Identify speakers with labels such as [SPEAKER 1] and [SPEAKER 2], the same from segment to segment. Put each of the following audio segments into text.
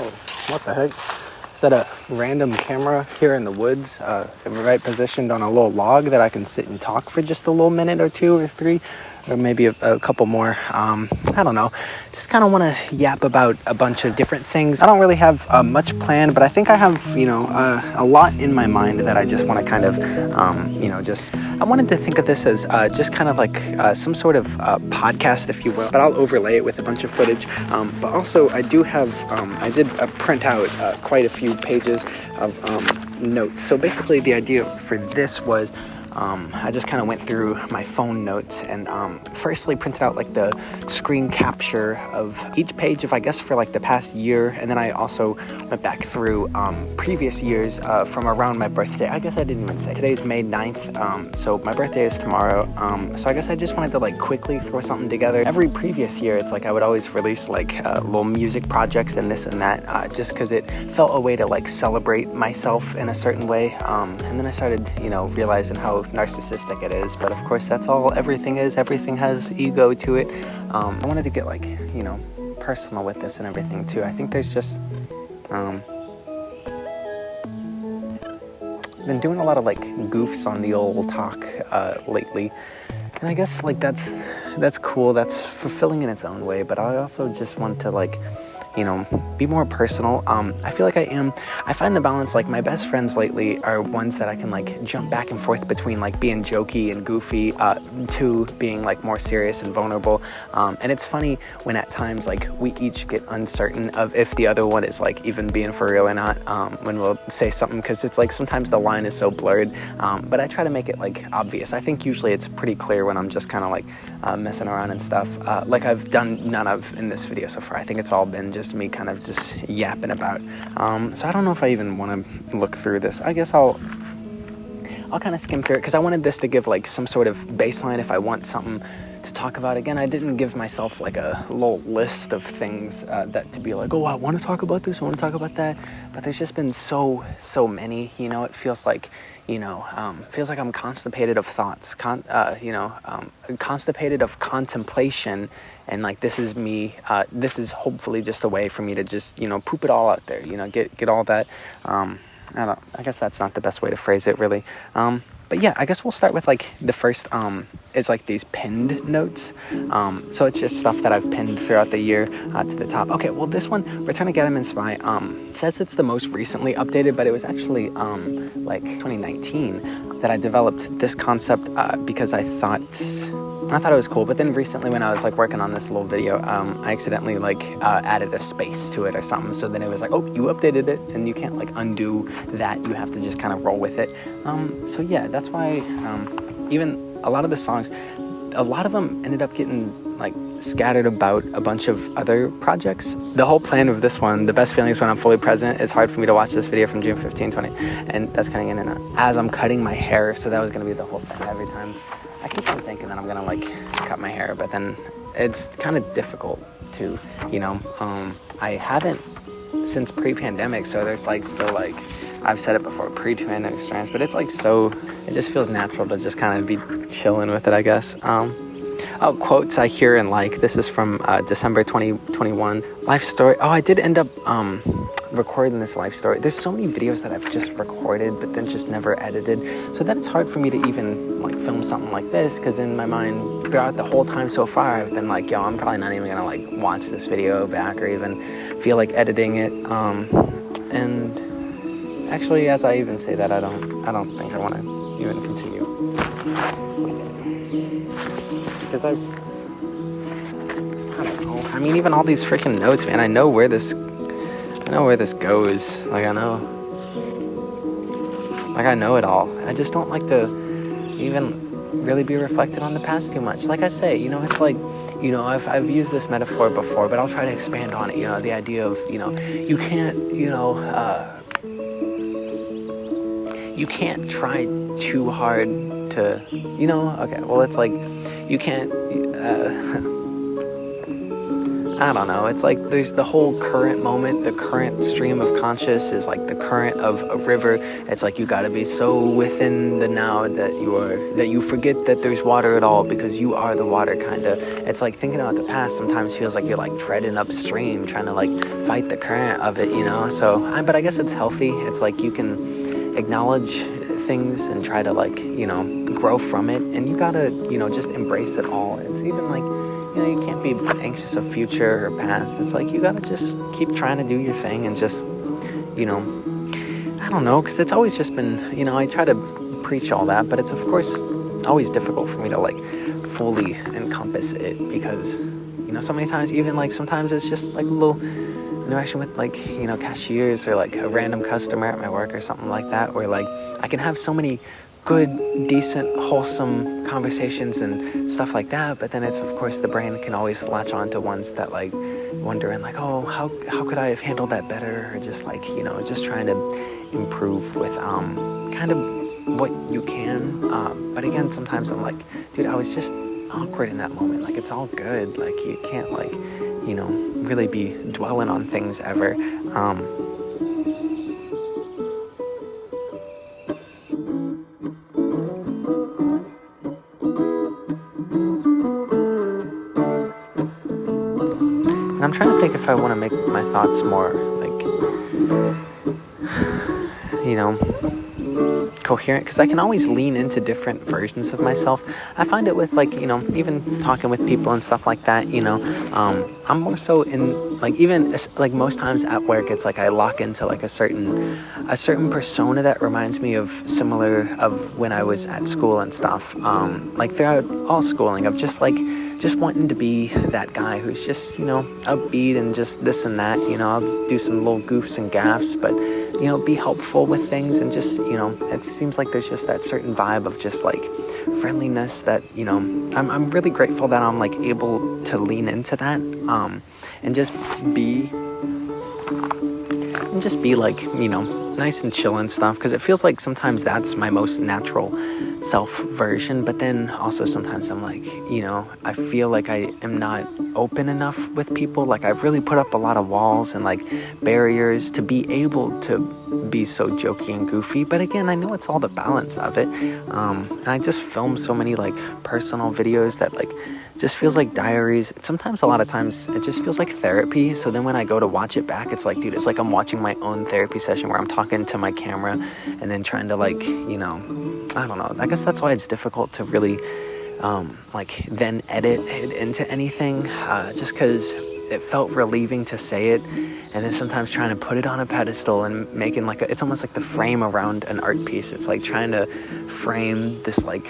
[SPEAKER 1] Oh, what the heck? Is that a random camera here in the woods, right positioned on a little log that I can sit and talk for just a little minute or two or three, or maybe a couple more? I don't know. Just kind of want to yap about a bunch of different things. I don't really have much planned, but I think I have, a lot in my mind that I just want to kind of, I wanted to think of this as just kind of like some sort of podcast, if you will, but I'll overlay it with a bunch of footage. But also I do have, I did print out quite a few pages of notes. So basically the idea for this was I just kind of went through my phone notes and firstly printed out like the screen capture of each page of, I guess, for like the past year. And then I also went back through previous years from around my birthday. I guess I didn't even say. Today's May 9th, so my birthday is tomorrow. So I guess I just wanted to like quickly throw something together. Every previous year, it's like I would always release like little music projects and this and that, just because it felt a way to like celebrate myself in a certain way. And then I started, realizing how narcissistic it is, but of course that's all everything is. Everything has ego to it. I wanted to get like, personal with this and everything too. I think there's just been doing a lot of like goofs on the old talk lately, and I guess like that's cool, that's fulfilling in its own way, but I also just want to like be more personal. I feel like I find the balance, like my best friends lately are ones that I can like jump back and forth between like being jokey and goofy to being like more serious and vulnerable. And it's funny when at times like we each get uncertain of if the other one is like even being for real or not, when we'll say something, because it's like sometimes the line is so blurred, but I try to make it like obvious. I think usually it's pretty clear when I'm just kind of like messing around and stuff, like I've done none of in this video so far. I think it's all been just me kind of just yapping about. So I don't know if I even want to look through this. I guess I'll kind of skim through it because I wanted this to give like some sort of baseline if I want something to talk about. Again, I didn't give myself like a little list of things that to be like, oh, I want to talk about this, I want to talk about that, but there's just been so many, it feels like, feels like I'm constipated of thoughts, constipated of contemplation, and like this is me, this is hopefully just a way for me to just, poop it all out there, get all that, I guess that's not the best way to phrase it really, but yeah, I guess we'll start with like the first, it's like these pinned notes. So it's just stuff that I've pinned throughout the year to the top. Okay, well this one, Return of Gediminas Spy, says it's the most recently updated, but it was actually like 2019 that I developed this concept because I thought it was cool. But then recently when I was like working on this little video, I accidentally like added a space to it or something. So then it was like, oh, you updated it, and you can't like undo that. You have to just kind of roll with it. So yeah, that's why even a lot of the songs, a lot of them ended up getting like scattered about a bunch of other projects. The whole plan of this one, The Best Feelings When I'm Fully Present, it's hard for me to watch this video from June 15, 20, and that's cutting in and out as I'm cutting my hair. So that was going to be the whole thing every time. I keep on thinking that I'm gonna like cut my hair, but then it's kind of difficult to, I haven't since pre-pandemic, so there's like still like, I've said it before, pre-pandemic strands, but it's like so, it just feels natural to just kind of be chilling with it, I guess. Oh, quotes I hear and like, this is from December 2021, life story. Oh, I did end up recording this life story. There's so many videos that I've just recorded but then just never edited, so that it's hard for me to even like film something like this, because in my mind throughout the whole time so far I've been like, yo, I'm probably not even gonna like watch this video back or even feel like editing it, and actually as I even say that, I don't think I want to even continue, because I don't know. I mean, even all these freaking notes, man, I know where this goes. Like I know it all. I just don't like to even really be reflected on the past too much. Like I say, it's like, I've used this metaphor before, but I'll try to expand on it. The idea of, you can't, you can't try too hard to, okay, well, it's like, you can't, I don't know. It's like there's the whole current moment. The current stream of conscious is like the current of a river. It's like you got to be so within the now that you forget that there's water at all, because you are the water, kind of. It's like thinking about the past sometimes feels like you're like treading upstream, trying to like fight the current of it, you know? So, but I guess it's healthy. It's like you can acknowledge things and try to like, grow from it. And you got to, just embrace it all. It's even like, you can't be anxious of future or past. It's like you gotta just keep trying to do your thing and just, I don't know, because it's always just been, I try to preach all that, but it's of course always difficult for me to like fully encompass it, because, so many times, even like sometimes it's just like a little interaction with like, cashiers or like a random customer at my work or something like that, where like I can have so many good, decent, wholesome conversations and stuff like that, but then it's of course the brain can always latch on to ones that like wondering like, oh, how could I have handled that better, or just like, just trying to improve with kind of what you can, but again sometimes I'm like, dude, I was just awkward in that moment, like it's all good, like you can't like, really be dwelling on things ever. And I'm trying to think if I want to make my thoughts more like, coherent, because I can always lean into different versions of myself. I find it with like, even talking with people and stuff like that, I'm more so in like, even like most times at work, it's like I lock into like a certain persona that reminds me of similar of when I was at school and stuff. Like throughout all schooling, of just wanting to be that guy who's just, upbeat and just this and that, I'll do some little goofs and gaffes, but, be helpful with things, and just, it seems like there's just that certain vibe of just like friendliness that, I'm really grateful that I'm like able to lean into that, and just be like, nice and chill and stuff, because it feels like sometimes that's my most natural self version, but then also sometimes I'm like, I feel like I am not open enough with people. Like I've really put up a lot of walls and like barriers to be able to be so jokey and goofy, but again, I know it's all the balance of it, and I just film so many like personal videos that like just feels like diaries. Sometimes, a lot of times, it just feels like therapy. So then when I go to watch it back, it's like, dude, it's like I'm watching my own therapy session where I'm talking to my camera and then trying to like, I don't know. I guess that's why it's difficult to really like then edit it into anything, just because it felt relieving to say it, and then sometimes trying to put it on a pedestal and making like it's almost like the frame around an art piece. It's like trying to frame this like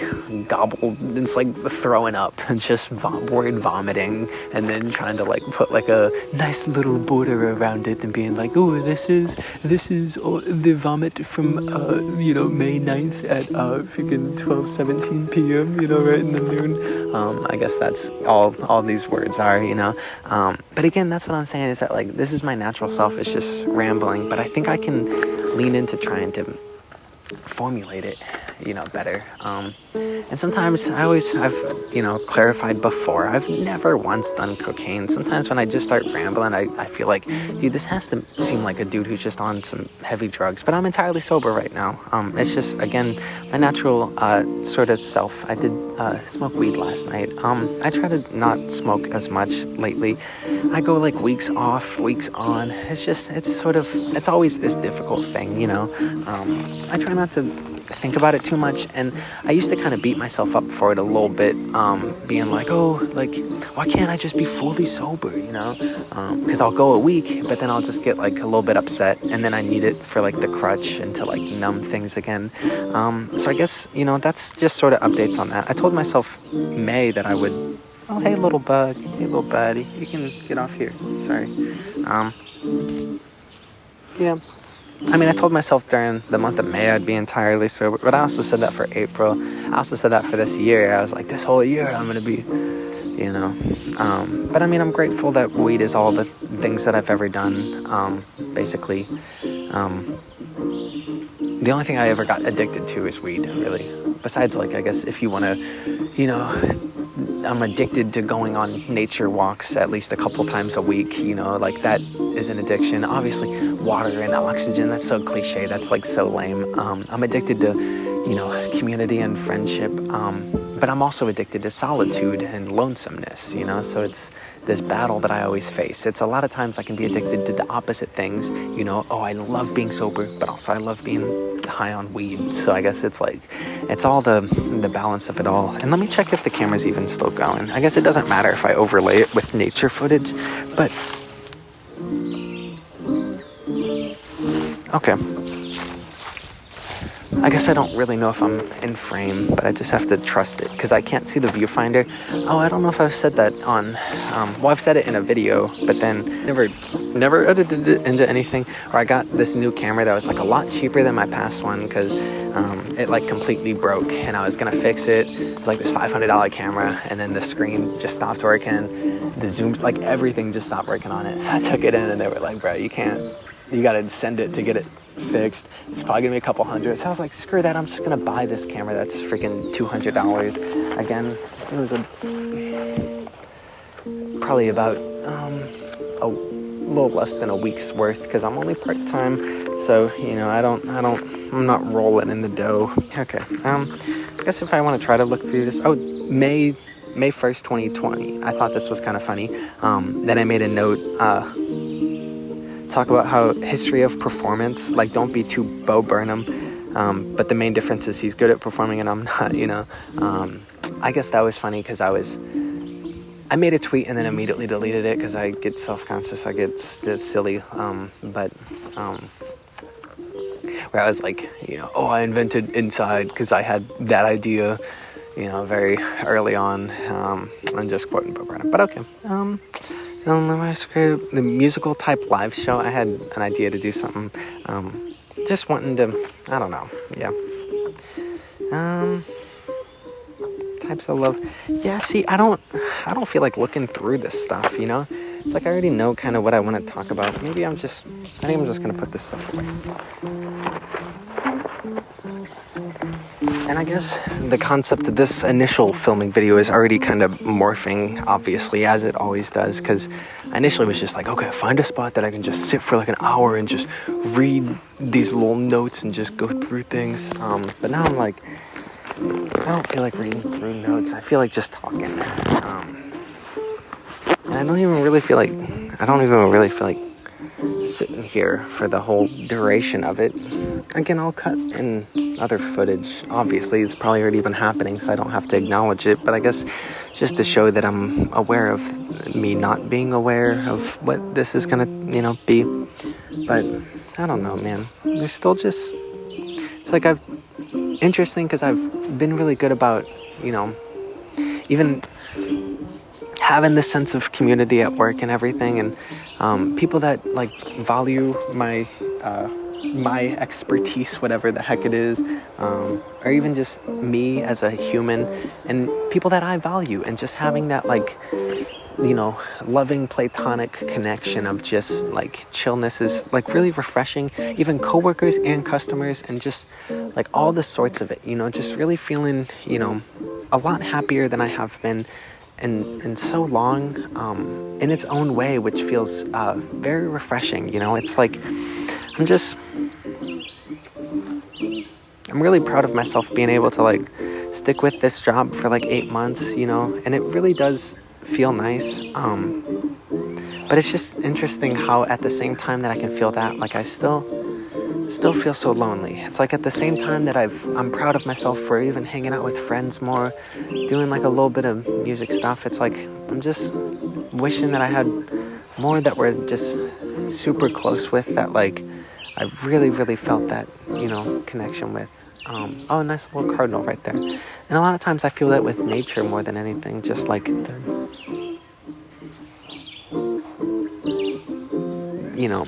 [SPEAKER 1] gobble, it's like throwing up and just word vomiting, and then trying to like put like a nice little border around it and being like, oh, this is the vomit from May 9th at freaking 12:17 p.m. Right in the noon. I guess that's all these words are, but again, that's what I'm saying, is that like this is my natural self. It's just rambling, but I think I can lean into trying to formulate it, better. And sometimes I've clarified before, I've never once done cocaine. Sometimes when I just start rambling, I feel like, dude, this has to seem like a dude who's just on some heavy drugs, but I'm entirely sober right now. It's just, again, my natural sort of self. I did smoke weed last night. I try to not smoke as much lately. I go like weeks off, weeks on. It's always this difficult thing, I try not to think about it too much, and I used to kind of beat myself up for it a little bit, being like, oh, like, why can't I just be fully sober, because I'll go a week, but then I'll just get like a little bit upset, and then I need it for like the crutch and to like numb things again. So I guess, that's just sort of updates on that. I told myself May that I would, oh, hey little bug, hey little buddy, you can get off here, sorry. Yeah. I mean, I told myself during the month of May I'd be entirely sober, but I also said that for April. I also said that for this year. I was like, this whole year I'm going to be, But I mean, I'm grateful that weed is all the things that I've ever done, basically. The only thing I ever got addicted to is weed, really. Besides, like, I guess if you want to, I'm addicted to going on nature walks at least a couple times a week, you know, like that is an addiction. Obviously, water and oxygen, that's so cliche, that's like so lame. I'm addicted to, you know, community and friendship, but I'm also addicted to solitude and lonesomeness, you know, so it's this battle that I always face. It's a lot of times I can be addicted to the opposite things, you know, oh, I love being sober, but also I love being high on weed. So I guess it's like, it's all the balance of it all. And let me check if the camera's even still going. I guess it doesn't matter if I overlay it with nature footage, but okay. I guess I don't really know if I'm in frame, but I just have to trust it because I can't see the viewfinder. Oh, I don't know if I've said that on, well, I've said it in a video, but then never edited it into anything. Or I got this new camera that was like a lot cheaper than my past one because it like completely broke and I was gonna fix it. It was like this $500 camera and then the screen just stopped working. The zooms, like everything just stopped working on it. So I took it in and they were like, bro, you gotta send it to get it fixed. It's probably gonna be a couple hundred. So I was like, screw that, I'm just gonna buy this camera that's freaking $200. Again, it was probably about a little less than a week's worth because I'm only part-time. So, you know, I'm not rolling in the dough. Okay, I guess if I want to try to look through this, oh, May 1st, 2020. I thought this was kind of funny. Then I made a note, talk about how history of performance, like don't be too Bo Burnham, but the main difference is he's good at performing and I'm not, you know. I guess that was funny because I made a tweet and then immediately deleted it because I get self-conscious, I get silly, where I was like, you know, oh, I invented Inside because I had that idea, you know, very early on, and just quoting Bo Burnham, but okay. My script, the musical type live show, I had an idea to do something, just wanting to, I don't know, yeah. Types of love, yeah, see, I don't feel like looking through this stuff, you know? It's like I already know kind of what I want to talk about. Maybe I think I'm just going to put this stuff away. And I guess the concept of this initial filming video is already kind of morphing, obviously, as it always does, because I initially was just like, okay, find a spot that I can just sit for like an hour and just read these little notes and just go through things. But now I'm like, I don't feel like reading through notes. I feel like just talking. And I don't even really feel like sitting here for the whole duration of it. Again, I'll cut in other footage. Obviously, it's probably already been happening, so I don't have to acknowledge it. But I guess just to show that I'm aware of me not being aware of what this is gonna, you know, be. But I don't know, man. There's still just, it's like interesting because I've been really good about, you know, even having this sense of community at work and everything, and people that like value my expertise, whatever the heck it is, or even just me as a human, and people that I value, and just having that, like, you know, loving platonic connection of just like chillness is like really refreshing. Even coworkers and customers and just like all the sorts of it, you know, just really feeling, you know, a lot happier than I have been in so long, in its own way, which feels very refreshing. You know, it's like I'm really proud of myself being able to like stick with this job for like 8 months, you know, and it really does feel nice. But it's just interesting how at the same time that I can feel that, like I still feel so lonely. It's like at the same time that I'm proud of myself for even hanging out with friends more, doing like a little bit of music stuff. It's like I'm just wishing that I had more that we're just super close with, that like I really, really felt that, you know, connection with. Oh, nice little cardinal right there. And a lot of times I feel that with nature more than anything, just like you know.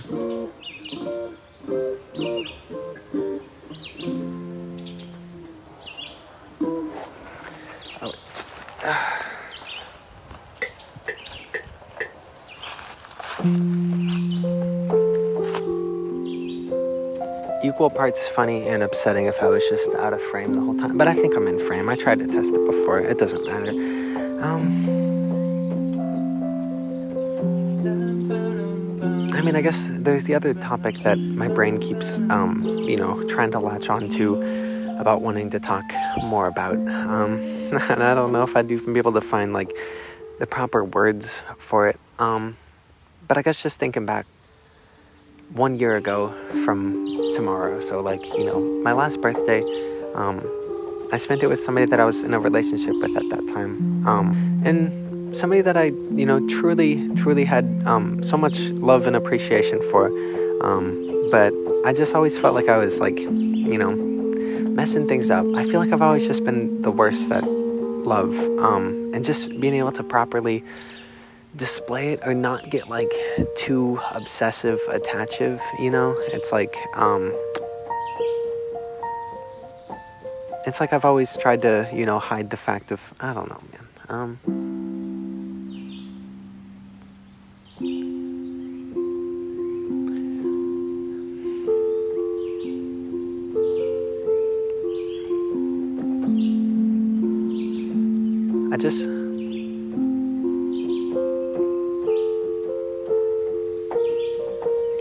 [SPEAKER 1] Equal parts funny and upsetting if I was just out of frame the whole time. But I think I'm in frame. I tried to test it before. It doesn't matter. I mean, I guess there's the other topic that my brain keeps, trying to latch on to about wanting to talk more about. And I don't know if I'd even be able to find, like, the proper words for it. But I guess just thinking back 1 year ago from tomorrow, so, like, my last birthday, I spent it with somebody that I was in a relationship with at that time. And somebody that I, truly had so much love and appreciation for. But I just always felt like I was, like, messing things up. I feel like I've always just been the worst at love. And just being able to properly display it or not get, like, too obsessive attachtive, it's like I've always tried to, hide the fact of, I don't know, man.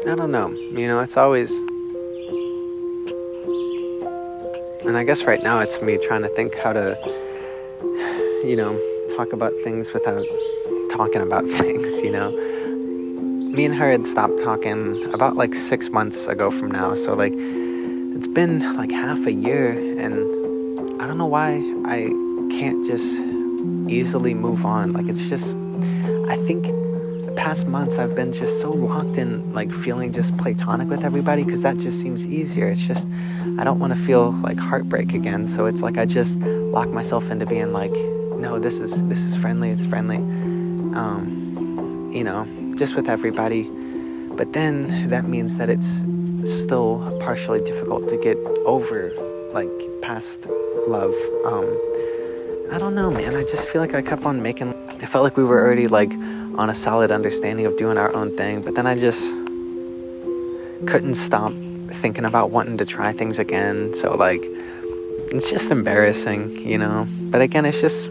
[SPEAKER 1] I don't know, it's always, and I guess right now it's me trying to think how to, talk about things without talking about things, Me and her had stopped talking about, like, 6 months ago from now, so, like, it's been, like, half a year, and I don't know why I can't just easily move on. Like, it's just, I think the past months I've been just so locked in, like, feeling just platonic with everybody, because that just seems easier. It's just, I don't want to feel, like, heartbreak again, so it's like I just lock myself into being like, no, this is friendly, it's friendly, just with everybody. But then that means that it's still partially difficult to get over, like, past love. I don't know, man. I just feel like I kept on it felt like we were already, like, on a solid understanding of doing our own thing, but then I just couldn't stop thinking about wanting to try things again. So, like, it's just embarrassing, But again, it's just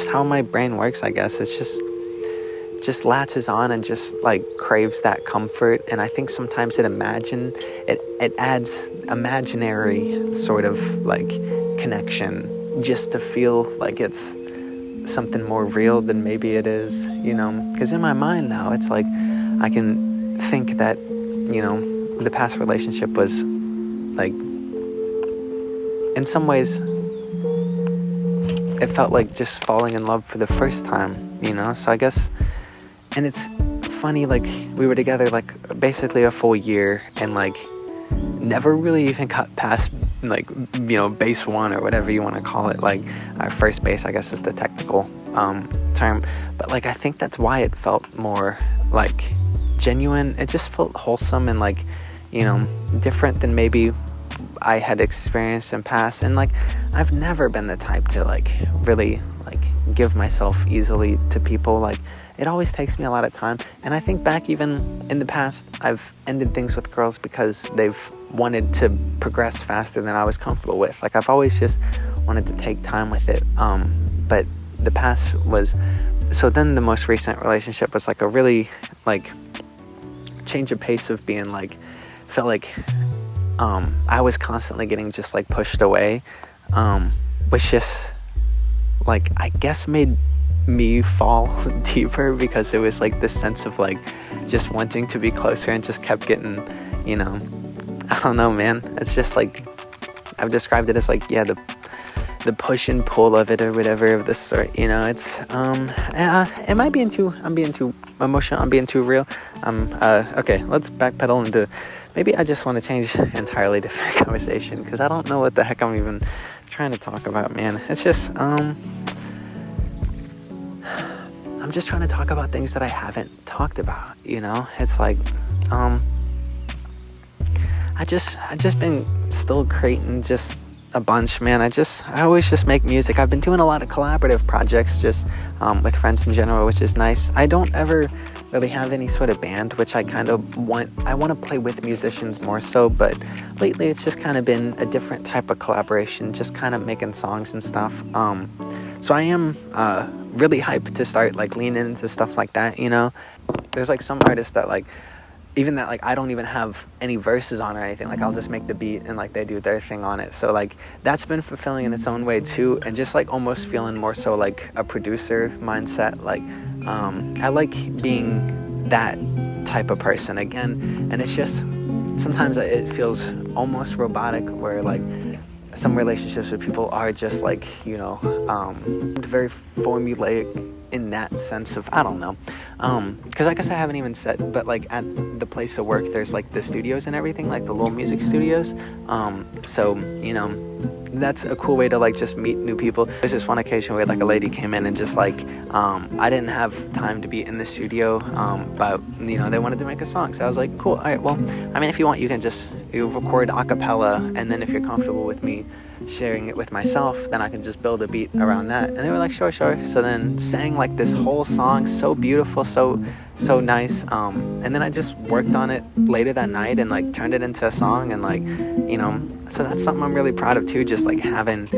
[SPEAKER 1] how my brain works, I guess. It's just latches on and just, like, craves that comfort. And I think sometimes it adds imaginary sort of, like, connection just to feel like it's something more real than maybe it is, because in my mind now it's like I can think that, the past relationship was, like, in some ways it felt like just falling in love for the first time, so I guess. And it's funny, like, we were together, like, basically a full year, and, like, never really even got past, like, base one or whatever you want to call it. Like, our first base, I guess, is the technical term. But, like, I think that's why it felt more, like, genuine. It just felt wholesome and, like, different than maybe I had experienced in past. And, like, I've never been the type to, like, really, like, give myself easily to people. Like, it always takes me a lot of time. And I think back even in the past, I've ended things with girls because they've wanted to progress faster than I was comfortable with. Like, I've always just wanted to take time with it. But the past was, so then the most recent relationship was, like, a really, like, change of pace of being, like, felt like I was constantly getting just, like, pushed away, which just, like, I guess made me fall deeper, because it was, like, this sense of, like, just wanting to be closer, and just kept getting, I don't know, man. It's just, like, I've described it as, like, yeah, the push and pull of it, or whatever of this sort. It's am I being too? I'm being too emotional. I'm being too real. Okay. Let's backpedal into. Maybe I just want to change entirely different conversation, because I don't know what the heck I'm even trying to talk about, man. It's just I'm just trying to talk about things that I haven't talked about. It's like I just been still creating just a bunch, man. I always just make music. I've been doing a lot of collaborative projects just with friends in general, which is nice. I don't ever really have any sort of band, which I kind of want. I want to play with musicians more so, but lately it's just kind of been a different type of collaboration, just kind of making songs and stuff. So I am really hyped to start like leaning into stuff like that, you know. There's like some artists that like, even that like I don't even have any verses on or anything, like I'll just make the beat and like they do their thing on it. So like that's been fulfilling in its own way too, and just like almost feeling more so like a producer mindset. Like I like being that type of person again, and it's just sometimes it feels almost robotic, where like some relationships with people are just like, you know, very formulaic in that sense of, I don't know, because I guess I haven't even said, but like at the place of work there's like the studios and everything, like the little music studios, so you know, that's a cool way to like just meet new people. There's this one occasion where like a lady came in and just like I didn't have time to be in the studio, but you know, they wanted to make a song, so I was like, cool, all right, well, I mean, if you want, you can just record a cappella, and then if you're comfortable with me sharing it with myself, then I can just build a beat around that. And they were like, sure. So then sang like this whole song, so beautiful, so nice, and then I just worked on it later that night and like turned it into a song, and like, you know, so that's something I'm really proud of too, just like having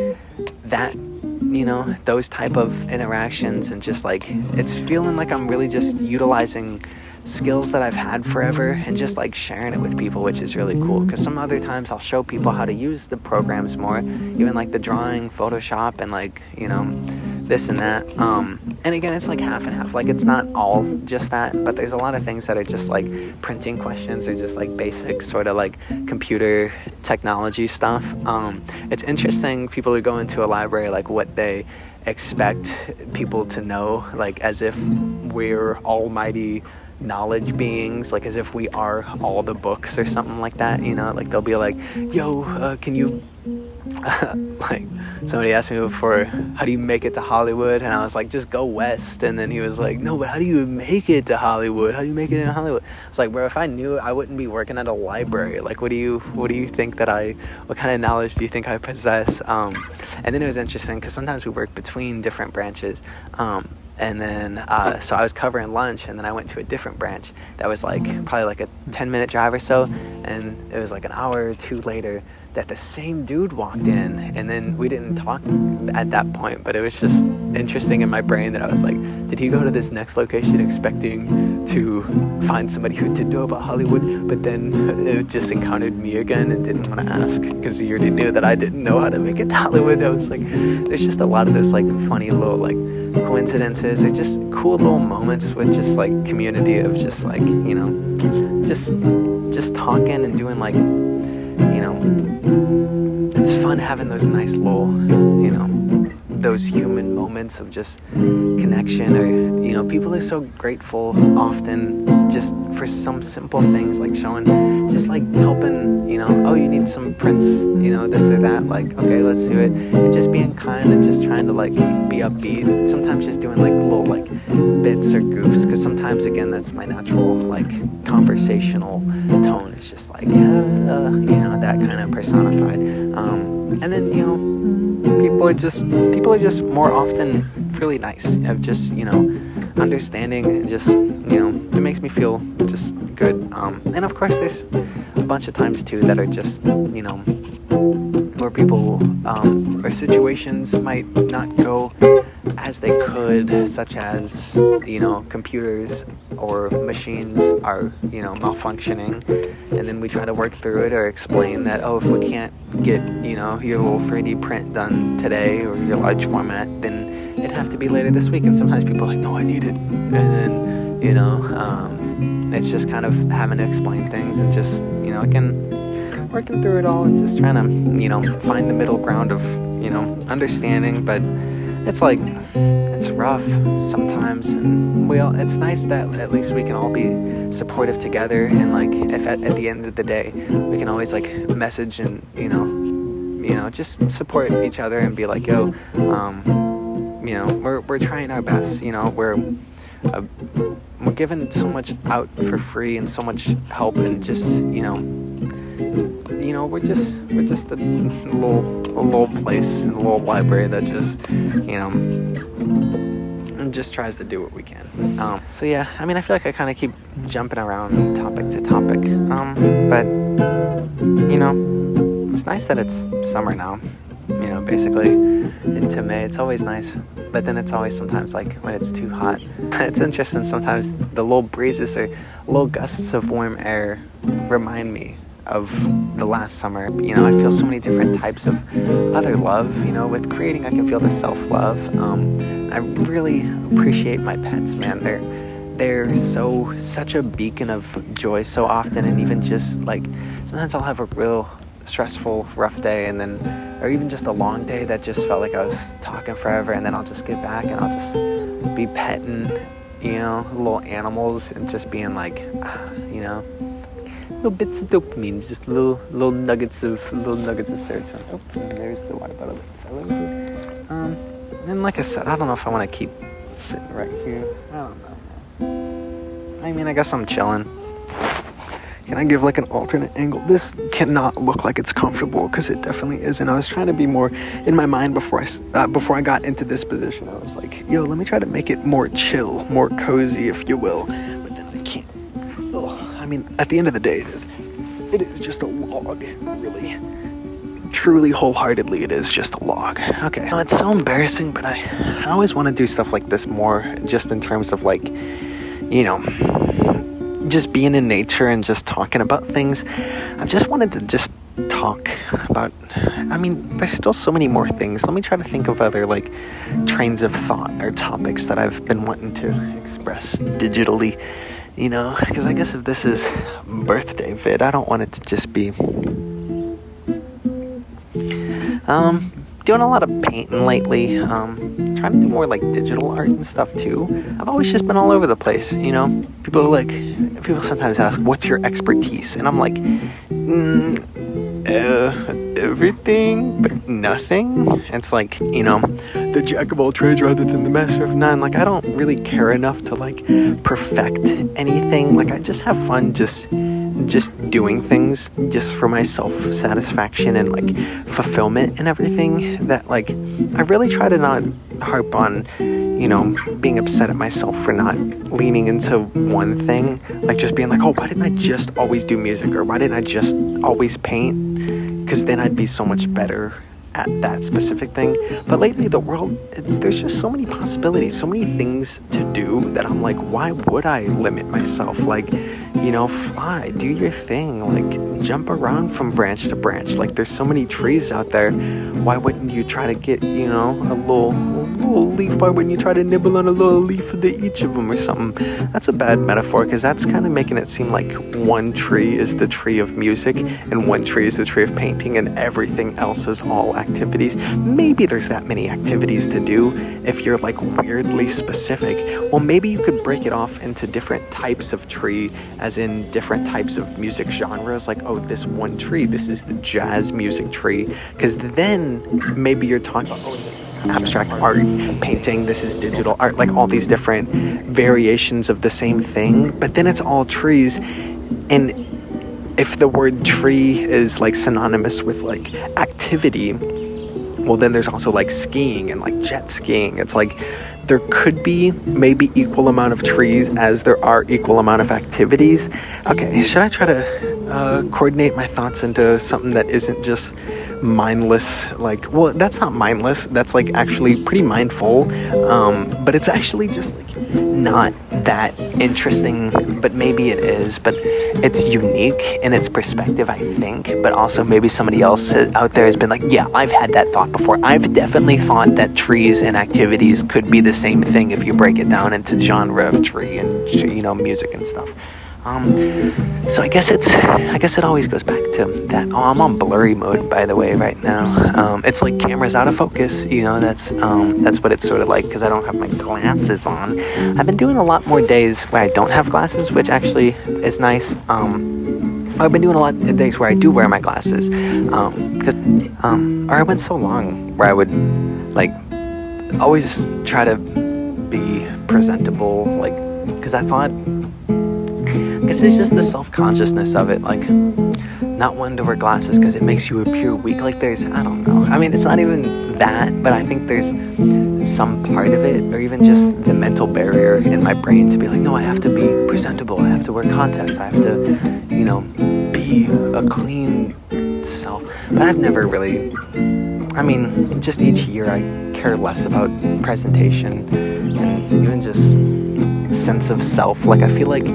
[SPEAKER 1] that, you know, those type of interactions, and just like it's feeling like I'm really just utilizing skills that I've had forever and just like sharing it with people, which is really cool, because some other times I'll show people how to use the programs more, even like the drawing, Photoshop, and like, you know, this and that, and again, it's like half and half, like it's not all just that, but there's a lot of things that are just like printing questions, or just like basic sort of like computer technology stuff. It's interesting, people who go into a library, like what they expect people to know, like as if we're almighty knowledge beings, like as if we are all the books or something like that, you know, like they'll be like, yo, can you like somebody asked me before, how do you make it to Hollywood? And I was like, just go west. And then he was like, no, but how do you make it to Hollywood? How do you make it in Hollywood? It's like, bro, if I knew, I wouldn't be working at a library. Like, what do you think that what kind of knowledge do you think I possess? And then it was interesting because sometimes we work between different branches, and then so I was covering lunch, and then I went to a different branch that was like probably like a 10-minute drive or so, and it was like an hour or two later that the same dude walked in, and then we didn't talk at that point, but it was just interesting in my brain that I was like, did he go to this next location expecting to find somebody who did know about Hollywood, but then it just encountered me again and didn't want to ask because he already knew that I didn't know how to make it to Hollywood? I was like, there's just a lot of those like funny little like coincidences, or just cool little moments with just like community of just like, you know, just talking and doing like, you know, it's fun having those nice little, you know, those human moments of just connection, or, you know, people are so grateful often just for some simple things, like showing, just like helping, you know, oh, you need some prints, you know, this or that, like, okay, let's do it, and just being kind and just trying to like be upbeat, sometimes just doing like little like bits or goofs, because sometimes, again, that's my natural like conversational tone, it's just like, you know, that kind of personified, and then, you know, people are just more often really nice, of just, you know, understanding, and just, you know, it makes me feel just good, and of course there's a bunch of times too that are just, you know, where people or situations might not go as they could, such as, you know, computers or machines are, you know, malfunctioning, and then we try to work through it or explain that, oh, if we can't get, you know, your little 3D print done today, or your large format, then it'd have to be later this week. And sometimes people are like, no, I need it, and then, you know, it's just kind of having to explain things, and just, you know, again, working through it all, and just trying to, you know, find the middle ground of, you know, understanding. But it's like, it's rough sometimes, and it's nice that at least we can all be supportive together, and like if at the end of the day we can always like message and, you know, just support each other and be like, yo, you know, we're trying our best, you know, we're giving so much out for free and so much help, and just, you know, we're just a little place in a little library that just, you know, just tries to do what we can. So yeah, I mean, I feel like I kind of keep jumping around topic to topic, but, you know, it's nice that it's summer now. basically into May. It's always nice, but then it's always sometimes like when it's too hot. It's interesting, sometimes the little breezes or little gusts of warm air remind me of the last summer. I feel so many different types of other love. With creating, I can feel the self-love. I really appreciate my pets, man. They're such a beacon of joy so often, and even just like sometimes I'll have a real stressful, rough day, or even just a long day that just felt like I was talking forever, and then I'll just get back and I'll just be petting, little animals, and just being like, little bits of dopamine, just little nuggets of serotonin. Oh, and there's the water bottle that fell over. And like I said, I don't know if I want to keep sitting right here. I don't know. I mean, I guess I'm chilling. Can I give like an alternate angle? This cannot look like it's comfortable, because it definitely isn't. I was trying to be more in my mind before I got into this position. I was like, yo, let me try to make it more chill, more cozy, if you will. But then I can't. I mean, at the end of the day, it is just a log, really. Truly, wholeheartedly, it is just a log. Okay. It's so embarrassing, but I always want to do stuff like this more, just in terms of like, just being in nature and just talking about things. I just wanted to just talk about, there's still so many more things. Let me try to think of other like trains of thought or topics that I've been wanting to express digitally, because I guess if this is birthday vid, I don't want it to just be doing a lot of painting lately, trying to do more like digital art and stuff too. I've always just been all over the place, people sometimes ask, what's your expertise? And I'm like, everything but nothing. It's like, the jack of all trades rather than the master of none. Like, I don't really care enough to like perfect anything. Like, I just have fun just doing things just for my self-satisfaction and like fulfillment and everything. That like, I really try to not harp on being upset at myself for not leaning into one thing, like just being like, oh, why didn't I just always do music, or why didn't I just always paint, because then I'd be so much better at that specific thing. But lately the world, there's just so many possibilities, so many things to do, that I'm like, why would I limit myself? Like, fly, do your thing, like jump around from branch to branch. Like, there's so many trees out there. Why wouldn't you try to get, a little leaf? Why wouldn't you try to nibble on a little leaf of each of them or something? That's a bad metaphor, because that's kind of making it seem like one tree is the tree of music and one tree is the tree of painting, and everything else is all activities. Maybe there's that many activities to do if you're like weirdly specific. Well, maybe you could break it off into different types of tree, as in different types of music genres. Like, oh, this one tree, this is the jazz music tree, because then maybe you're talking about, oh, this is abstract art, painting, this is digital art, like all these different variations of the same thing. But then it's all trees. And if the word tree is like synonymous with like activity, well, then there's also like skiing and like jet skiing. It's like there could be maybe equal amount of trees as there are equal amount of activities. Okay, should I try to coordinate my thoughts into something that isn't just mindless? Like, well, that's not mindless, that's like actually pretty mindful, but it's actually just like not that interesting. But maybe it is, but it's unique in its perspective, I think. But also maybe somebody else out there has been like, yeah, I've had that thought before. I've definitely thought that trees and activities could be the same thing if you break it down into genre of tree and music and stuff. So I guess it always goes back to that. Oh, I'm on blurry mode, by the way, right now. It's like camera's out of focus, that's what it's sort of like, because I don't have my glasses on. I've been doing a lot more days where I don't have glasses, which actually is nice. I've been doing a lot of days where I do wear my glasses, or I went so long where I would like always try to be presentable, like, because I thought, I guess it's just the self-consciousness of it, like not wanting to wear glasses because it makes you appear weak. Like, there's, I don't know, I mean, it's not even that, but I think there's some part of it, or even just the mental barrier in my brain to be like, no, I have to be presentable, I have to wear contacts, I have to, be be a clean self. But I've never really, I mean, just each year I care less about presentation and even just sense of self. Like, I feel like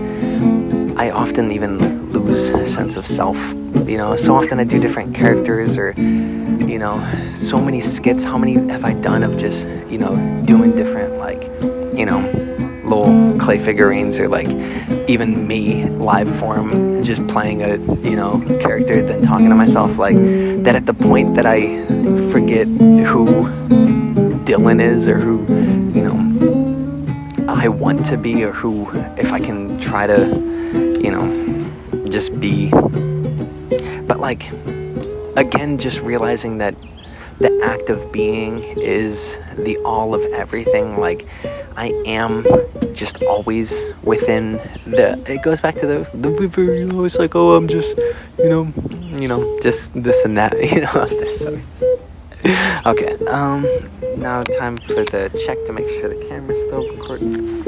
[SPEAKER 1] I often even lose sense of self, you know. So often I do different characters, or, you know, so many skits. How many have I done of just, you know, doing different, like, you know, little clay figurines, or like even me live form just playing a, you know, character, then talking to myself, like that, at the point that I forget who Dylan is, or who, you know, I want to be, or who, if I can try to, you know, just be. But like, again, just realizing that the act of being is the all of everything. Like, I am just always within the, it goes back to the you know, it's like, oh, I'm just, you know, just this and that, you know. Okay, now time for the check to make sure the camera's still recording.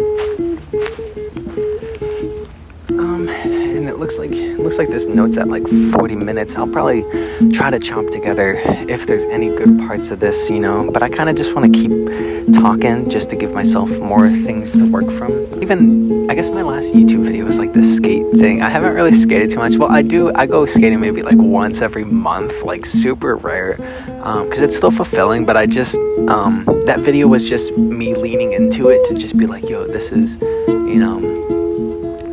[SPEAKER 1] And it looks like this note's at like 40 minutes. I'll probably try to chop together if there's any good parts of this, you know, but I kind of just want to keep talking just to give myself more things to work from. Even, I guess my last YouTube video was like the skate thing. I haven't really skated too much. Well, I go skating maybe like once every month, like super rare, because it's still fulfilling, but I just, that video was just me leaning into it to just be like, yo, this is, you know.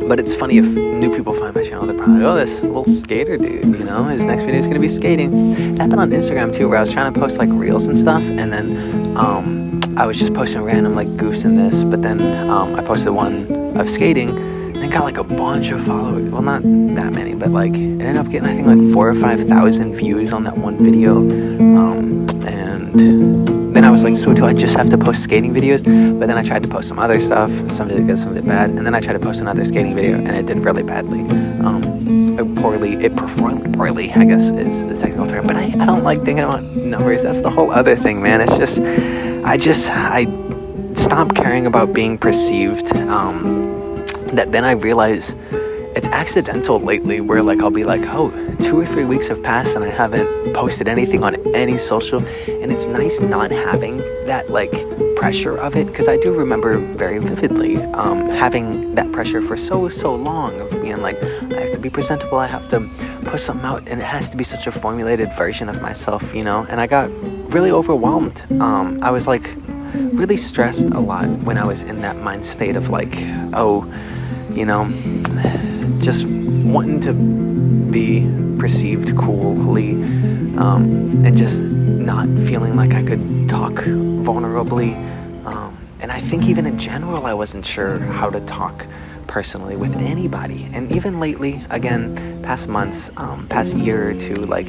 [SPEAKER 1] But it's funny, if new people find my channel, they're probably, oh, this little skater dude, you know, his next video is going to be skating. It happened on Instagram too, where I was trying to post like reels and stuff, and then I was just posting random like goofs in this, but then I posted one of skating, and it got like a bunch of followers. Well, not that many, but like, it ended up getting, I think, like 4,000 or 5,000 views on that one video. And then I was like, so do I just have to post skating videos? But then I tried to post some other stuff. Some did good, some did bad. And then I tried to post another skating video, and it did really badly. It performed poorly, I guess is the technical term. But I don't like thinking about numbers. That's the whole other thing, man. It's just, I stopped caring about being perceived. That then I realize it's accidental lately, where like I'll be like, oh, 2 or 3 weeks have passed and I haven't posted anything on any social, and it's nice not having that like pressure of it, because I do remember very vividly having that pressure for so long of being like, I have to be presentable, I have to put something out, and it has to be such a formulated version of myself, you know. And I got really overwhelmed. I was like really stressed a lot when I was in that mind state of like, oh, you know, just wanting to be perceived coolly, and just not feeling like I could talk vulnerably. And I think even in general, I wasn't sure how to talk personally with anybody. And even lately, again, past months, past year or two, like,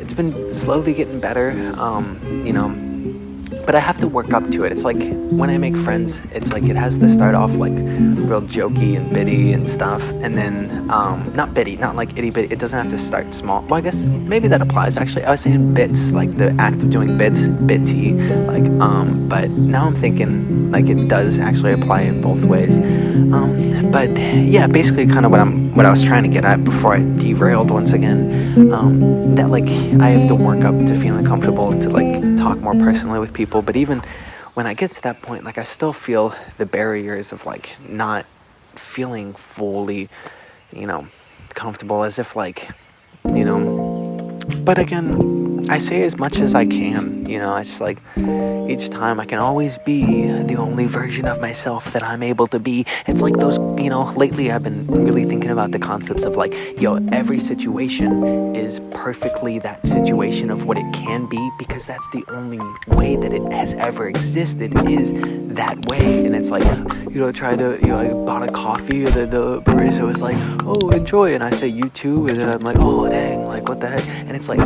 [SPEAKER 1] it's been slowly getting better, you know. But I have to work up to it. It's like when I make friends, it's like it has to start off like real jokey and bitty and stuff, and then not bitty, not like itty bitty. It doesn't have to start small. Well, I guess maybe that applies. Actually, I was saying bits, like the act of doing bits, bitty, like but now I'm thinking like it does actually apply in both ways. But yeah, basically kind of what I was trying to get at before I derailed once again. That like I have to work up to feeling comfortable to like talk more personally with people. But even when I get to that point, like I still feel the barriers of like not feeling fully, you know, comfortable, as if like, you know. But again, I say as much as I can, you know. It's like each time I can always be the only version of myself that I'm able to be. It's like those, you know, lately I've been really thinking about the concepts of like, yo, every situation is perfectly that situation of what it can be, because that's the only way that it has ever existed, is that way. And it's like, you know, I bought a coffee, and then the barista was like, oh, enjoy, and I say, you too, and then I'm like, oh, dang, like, what the heck? And it's like,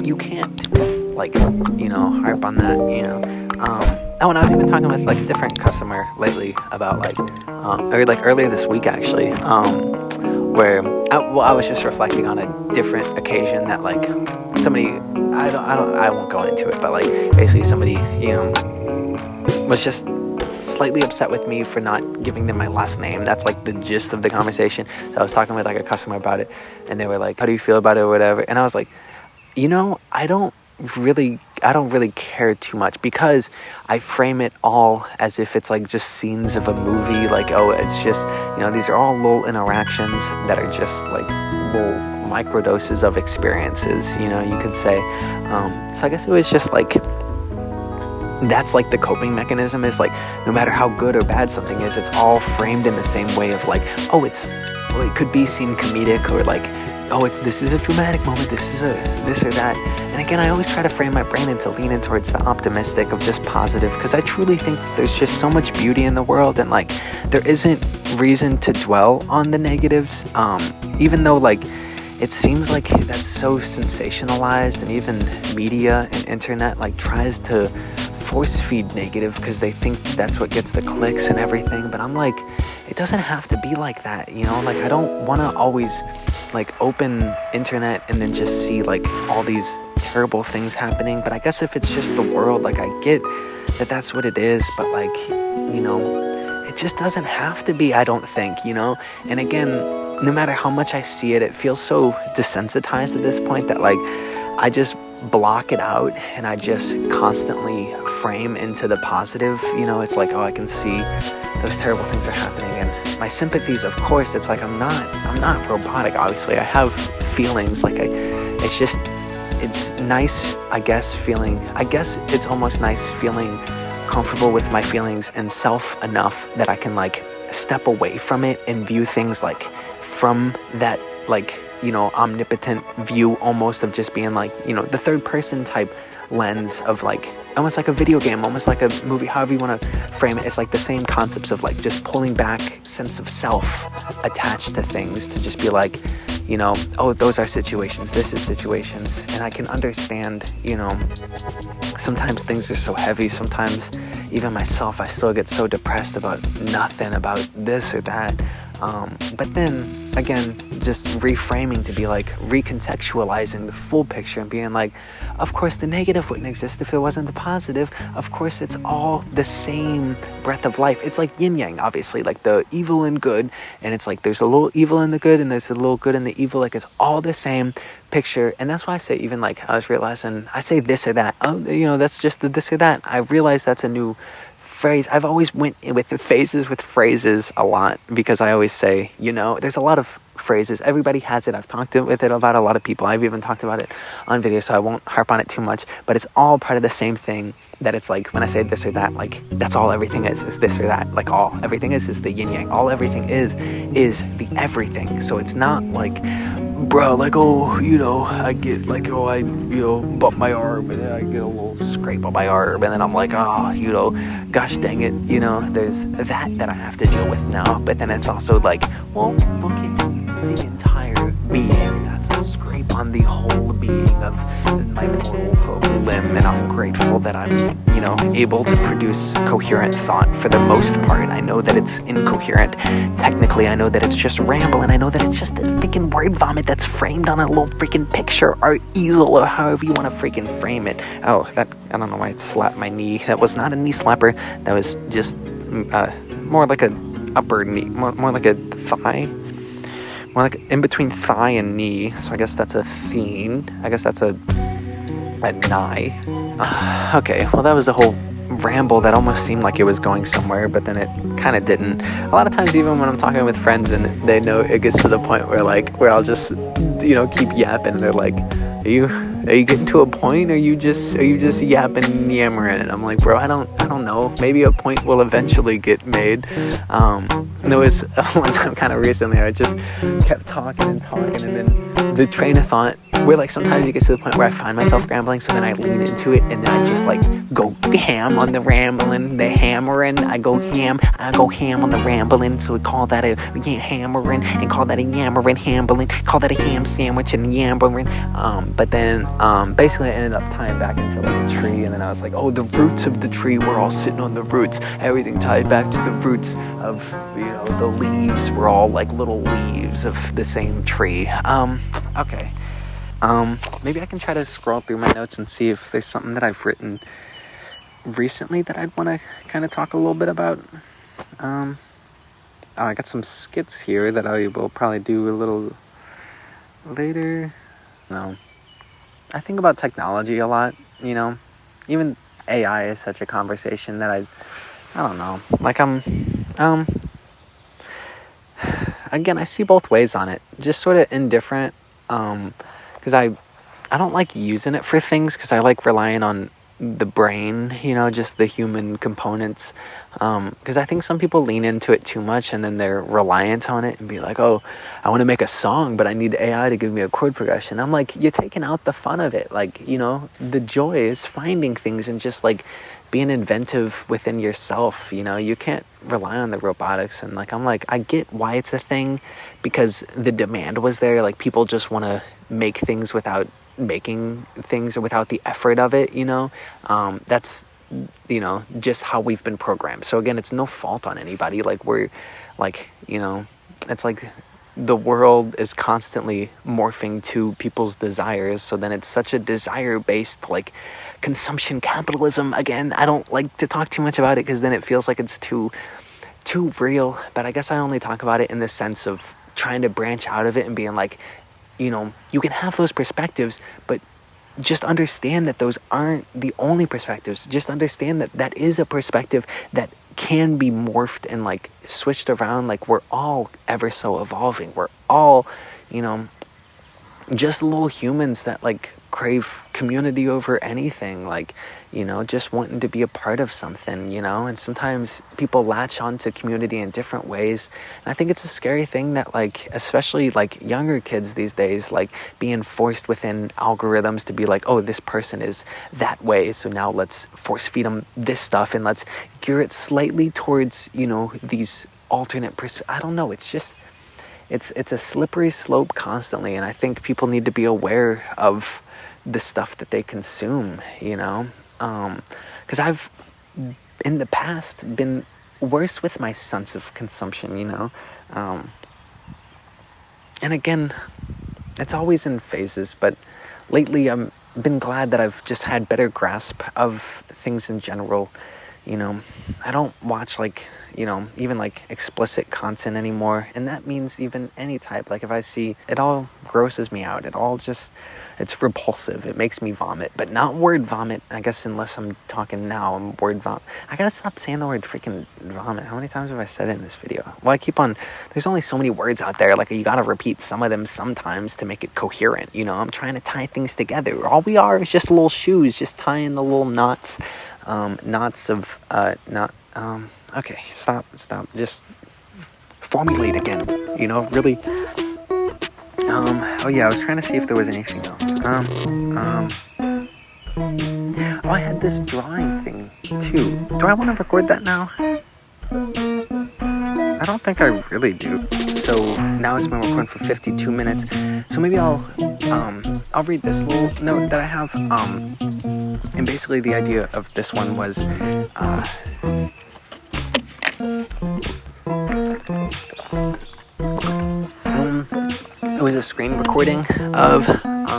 [SPEAKER 1] you can't, like, you know, harp on that, you know. Oh, and I was even talking with like a different customer lately about like, or like earlier this week actually, where I was just reflecting on a different occasion that like somebody, I won't go into it, but like basically somebody, you know, was just slightly upset with me for not giving them my last name. That's like the gist of the conversation. So I was talking with like a customer about it, and they were like, how do you feel about it or whatever? And I was like, I don't really care too much, because I frame it all as if it's like just scenes of a movie. Like, oh, it's just, these are all little interactions that are just like little microdoses of experiences, you could say. So I guess it was just like, that's like the coping mechanism, is like, no matter how good or bad something is, it's all framed in the same way of like, it could be seen comedic, or like, this is a dramatic moment, this is this or that. And again, I always try to frame my brain and to lean in towards the optimistic of just positive, because I truly think there's just so much beauty in the world, and like, there isn't reason to dwell on the negatives, even though like, it seems like that's so sensationalized, and even media and internet like tries to force feed negative because they think that's what gets the clicks and everything. But I'm like, it doesn't have to be like that, like, I don't want to always like open internet and then just see like all these terrible things happening. But I guess if it's just the world, like, I get that that's what it is, but like, it just doesn't have to be, I don't think, and again, no matter how much I see it, it feels so desensitized at this point that like, I just block it out, and I just constantly frame into the positive. It's like, I can see those terrible things are happening, and my sympathies, of course, it's like, I'm not robotic, obviously. I have feelings, like, it's nice, I guess it's almost nice feeling comfortable with my feelings and self enough that I can like step away from it and view things like from that like, omnipotent view, almost, of just being like, the third person type lens of like, almost like a video game, almost like a movie, however you want to frame it. It's like the same concepts of like just pulling back sense of self attached to things, to just be like, those are situations, this is situations. And I can understand, sometimes things are so heavy, sometimes even myself, I still get so depressed about nothing, about this or that. But then again, just reframing to be like recontextualizing the full picture and being like, of course the negative wouldn't exist if there wasn't the positive. Of course it's all the same breath of life. It's like yin yang, obviously, like the evil and good, and it's like there's a little evil in the good and there's a little good in the evil, like it's all the same picture. And that's why I say, even like, I was realizing, I say this or that, that's just the this or that. I realize that's a new phrase. I've always went with the phases with phrases a lot, because I always say, there's a lot of phrases. Everybody has it. I've talked with it about a lot of people. I've even talked about it on video, so I won't harp on it too much, but it's all part of the same thing, that it's like, when I say this or that, like, that's all everything is this or that. Like, all everything is the yin yang. All everything is the everything. So it's not like, bro, like, I get like, I bump my arm and then I get a little scrape on my arm and then I'm like, gosh dang it, there's that I have to deal with now. But then it's also like, well, look at the entire being. That's a scrape on the whole being of my mortal limb, and I'm grateful that I'm, able to produce coherent thought for the most part. I know that it's incoherent. Technically, I know that it's just ramble, and I know that it's just this freaking word vomit that's framed on a little freaking picture or easel, or however you want to freaking frame it. Oh, I don't know why it slapped my knee. That was not a knee slapper. That was just more like a upper knee, more like a thigh. More like in between thigh and knee. So I guess that's a theme. I guess that's a nigh. Okay, well, that was a whole ramble that almost seemed like it was going somewhere, but then it kind of didn't. A lot of times, even when I'm talking with friends and they know, it gets to the point where I'll just keep yapping, and they're like, are you getting to a point? Are you just yapping and yammering? And I'm like, bro, I don't know. Maybe a point will eventually get made. There was one time kind of recently, I just kept talking, and then the train of thought, where like sometimes you get to the point where I find myself rambling, so then I lean into it, and then I just like go ham on the rambling, the hammering. I go ham on the rambling, so we call that a hammering, and call that a yammering, hambling, call that a ham sandwich and yammering. But then basically I ended up tying back into like a tree, and then I was like, oh, the roots of the tree, we're all sitting on the roots, everything tied back to the roots of, the leaves were all like little leaves of the same tree. Okay. Maybe I can try to scroll through my notes and see if there's something that I've written recently that I'd want to kind of talk a little bit about. I got some skits here that I will probably do a little later. No, I think about technology a lot, even AI is such a conversation that I don't know, like again, I see both ways on it, just sort of indifferent, because I don't like using it for things, because I like relying on the brain, just the human components, because I think some people lean into it too much and then they're reliant on it and be like, oh, I want to make a song, but I need AI to give me a chord progression. I'm like, you're taking out the fun of it. Like, the joy is finding things and just like being inventive within yourself. You can't rely on the robotics. And like, I'm like, I get why it's a thing, because the demand was there. Like, people just want to make things without making things, or without the effort of it. That's just how we've been programmed. So again, it's no fault on anybody. Like, we're like, it's like the world is constantly morphing to people's desires. So then it's such a desire based, like, consumption capitalism. Again, I don't like to talk too much about it, because then it feels like it's too real. But I guess I only talk about it in the sense of trying to branch out of it and being like, you can have those perspectives, but just understand that those aren't the only perspectives. Just understand that that is a perspective that can be morphed and like switched around. Like, we're all ever so evolving. We're all, just little humans that like crave community over anything, like, just wanting to be a part of something, and sometimes people latch onto community in different ways. And I think it's a scary thing that, like, especially like younger kids these days, like being forced within algorithms to be like, oh, this person is that way, so now let's force feed them this stuff and let's gear it slightly towards, these alternate I don't know, it's just it's a slippery slope constantly. And I think people need to be aware of the stuff that they consume, because I've in the past been worse with my sense of consumption, and again, it's always in phases, but lately I've been glad that I've just had better grasp of things in general. I don't watch like, even like explicit content anymore. And that means even any type. Like, if I see, it all grosses me out. It's repulsive. It makes me vomit. But not word vomit, I guess, unless I'm talking now. I'm word vomit. I gotta stop saying the word freaking vomit. How many times have I said it in this video? Well, there's only so many words out there. Like, you gotta repeat some of them sometimes to make it coherent. I'm trying to tie things together. All we are is just little shoes, just tying the little knots. Okay, stop, just formulate again, really. Oh yeah, I was trying to see if there was anything else. Oh, I had this drawing thing too. Do I want to record that now? I don't think I really do. So now it's been recording for 52 minutes. So maybe I'll read this little note that I have. And basically the idea of this one was, it was a screen recording of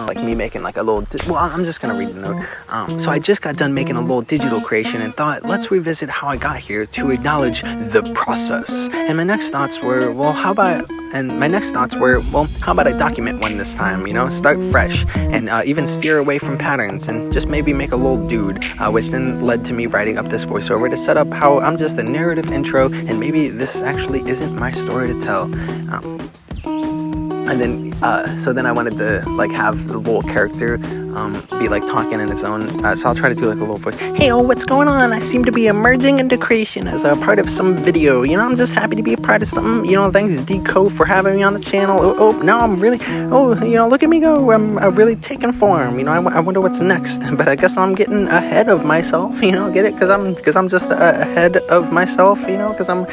[SPEAKER 1] like me making like a little I'm just gonna read the note. So I just got done making a little digital creation and thought, let's revisit how I got here to acknowledge the process. And my next thoughts were, how about I document one this time, start fresh and even steer away from patterns and just maybe make a little dude, which then led to me writing up this voiceover to set up how I'm just a narrative intro and maybe this actually isn't my story to tell. And then, so then I wanted to like have the little character be like talking in his own. So I'll try to do like a little voice. Hey, what's going on? I seem to be emerging into creation as a part of some video. I'm just happy to be a part of something. Thanks Decode for having me on the channel. Now I'm really. Look at me go. I'm really taking form. I wonder what's next. But I guess I'm getting ahead of myself. Get it? Because I'm just ahead of myself. Because I'm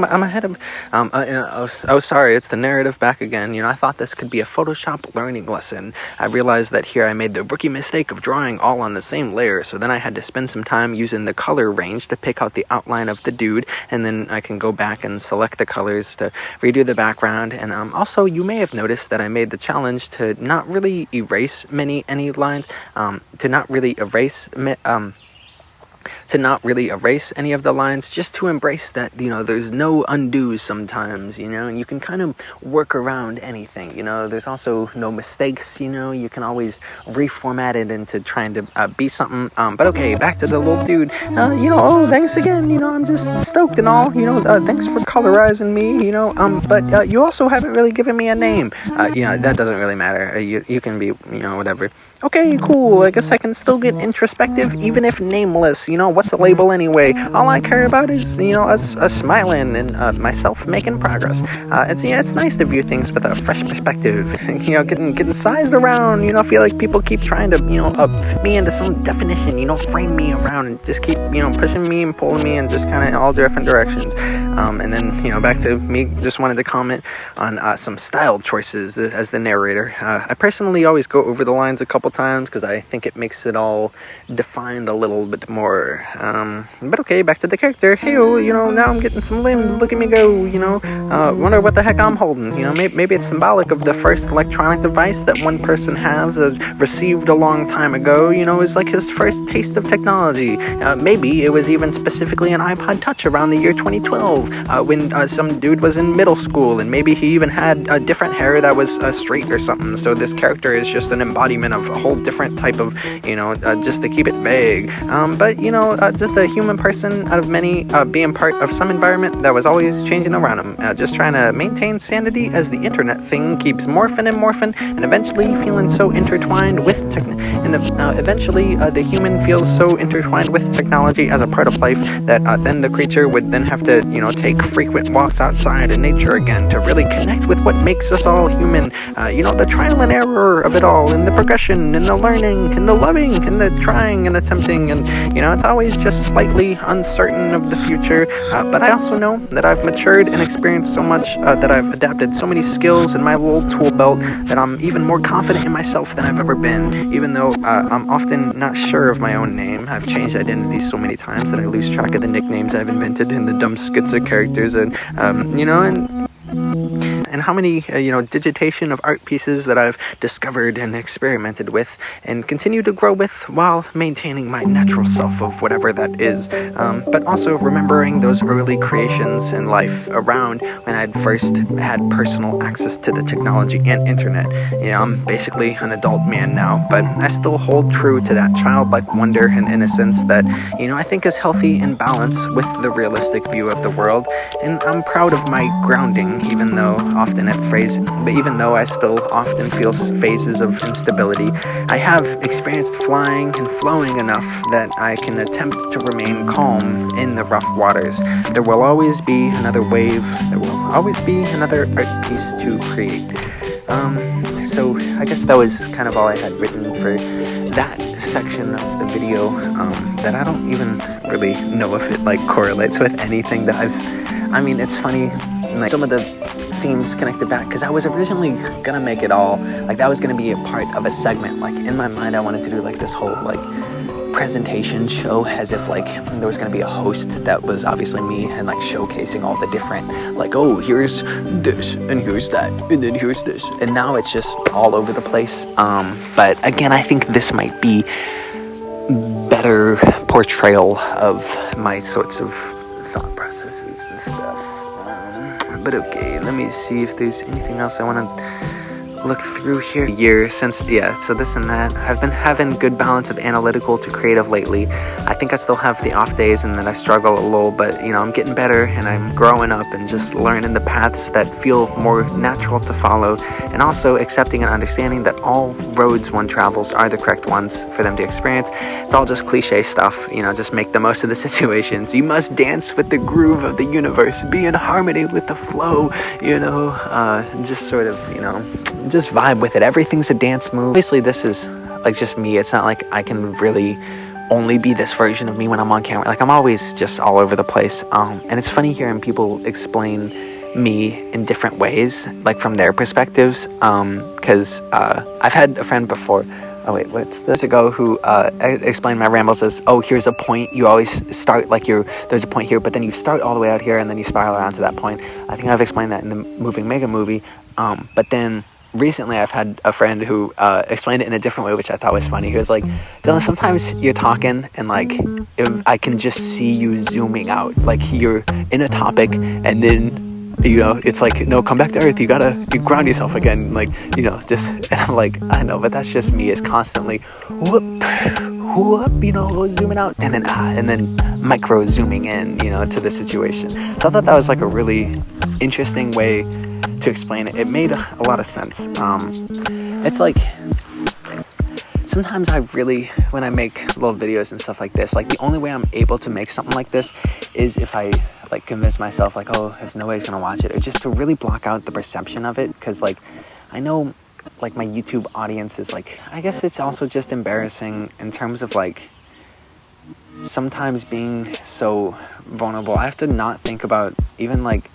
[SPEAKER 1] ahead of. Sorry, it's the narrative back again. I thought this could be a Photoshop learning lesson. I realized that here I made the rookie mistake of drawing all on the same layer, so then I had to spend some time using the color range to pick out the outline of the dude, and then I can go back and select the colors to redo the background. And also, you may have noticed that I made the challenge to not really erase any lines, to not really erase any of the lines, just to embrace that, there's no undos sometimes, and you can kind of work around anything, there's also no mistakes, you can always reformat it into trying to be something, but okay, back to the little dude, oh, thanks again, I'm just stoked and all, thanks for colorizing me, but you also haven't really given me a name, that doesn't really matter, you can be, whatever. Okay, cool, I guess I can still get introspective even if nameless, what's a label anyway? All I care about is, us smiling and myself making progress. It's nice to view things with a fresh perspective, getting sized around, feel like people keep trying to, fit me into some definition, frame me around and just keep, pushing me and pulling me in just kind of all different directions. And then, back to me, just wanted to comment on some style choices as the narrator. I personally always go over the lines a couple times because I think it makes it all defined a little bit more. But okay, back to the character. Hey, now I'm getting some limbs. Look at me go. Wonder what the heck I'm holding. Maybe it's symbolic of the first electronic device that one person has received a long time ago. Is like his first taste of technology. Maybe it was even specifically an iPod Touch around the year 2012 when some dude was in middle school, and maybe he even had a different hair that was straight or something. So this character is just an embodiment of a whole different type of, just to keep it vague. But just a human person out of many, being part of some environment that was always changing around him. Just trying to maintain sanity as the internet thing keeps morphing and eventually feeling so intertwined with eventually the human feels so intertwined with technology as a part of life that then the creature would then have to, take frequent walks outside in nature again to really connect with what makes us all human. The trial and error of it all, and the progression, and the learning, and the loving, and the trying and attempting, and it's always just slightly uncertain of the future, but I also know that I've matured and experienced so much, that I've adapted so many skills in my little tool belt that I'm even more confident in myself than I've ever been, even though I'm often not sure of my own name. I've changed identities so many times that I lose track of the nicknames I've invented and the dumb skits of characters, and how many, digitation of art pieces that I've discovered and experimented with and continue to grow with while maintaining my natural self of whatever that is. But also remembering those early creations in life around when I'd first had personal access to the technology and internet. I'm basically an adult man now, but I still hold true to that childlike wonder and innocence that, I think is healthy and balanced with the realistic view of the world. And I'm proud of my grounding, even though I still often feel phases of instability. I have experienced flying and flowing enough that I can attempt to remain calm in the rough waters. There will always be another wave. There will always be another art piece to create. So I guess that was kind of all I had written for that section of the video, that I don't even really know if it correlates with anything that it's funny, some of the themes connected back, because I was originally gonna make it all that was gonna be a part of a segment. In my mind I wanted to do this whole presentation show as if there was going to be a host that was obviously me and showcasing all the different oh, here's this and here's that and then here's this, and now it's just all over the place. But again, I think this might be better portrayal of my sorts of thought processes and stuff. But okay, let me see if there's anything else I want to look through here. So this and that. I've been having good balance of analytical to creative lately. I think I still have the off days and that I struggle a little, but I'm getting better and I'm growing up and just learning the paths that feel more natural to follow, and also accepting and understanding that all roads one travels are the correct ones for them to experience. It's all just cliche stuff, just make the most of the situations. You must dance with the groove of the universe, be in harmony with the flow, just sort of, just vibe with it. Everything's a dance move. Obviously this is just me. It's not I can really only be this version of me when I'm on camera. I'm always just all over the place, and it's funny hearing people explain me in different ways, from their perspectives, because I've had a friend before, who explained my rambles as, oh, here's a point, you always start there's a point here, but then you start all the way out here and then you spiral around to that point. I think I've explained that in the Moving Mega Movie, but then recently I've had a friend who explained it in a different way, which I thought was funny. He was like, Dylan, sometimes you're talking and like I can just see you zooming out, like you're in a topic and then it's like, no, come back to earth, you ground yourself again, like, just, and I'm like, I know, but that's just me, is constantly whoop, zooming out and then micro zooming in, to the situation. So I thought that was like a really interesting way to explain it. It made a lot of sense. It's like, sometimes when I make little videos and stuff like this, like the only way I'm able to make something like this is if I like convince myself like, oh, if nobody's gonna watch it, or just to really block out the perception of it, because like I know like my YouTube audience is like, I guess it's also just embarrassing in terms of like sometimes being so vulnerable. I have to not think about even like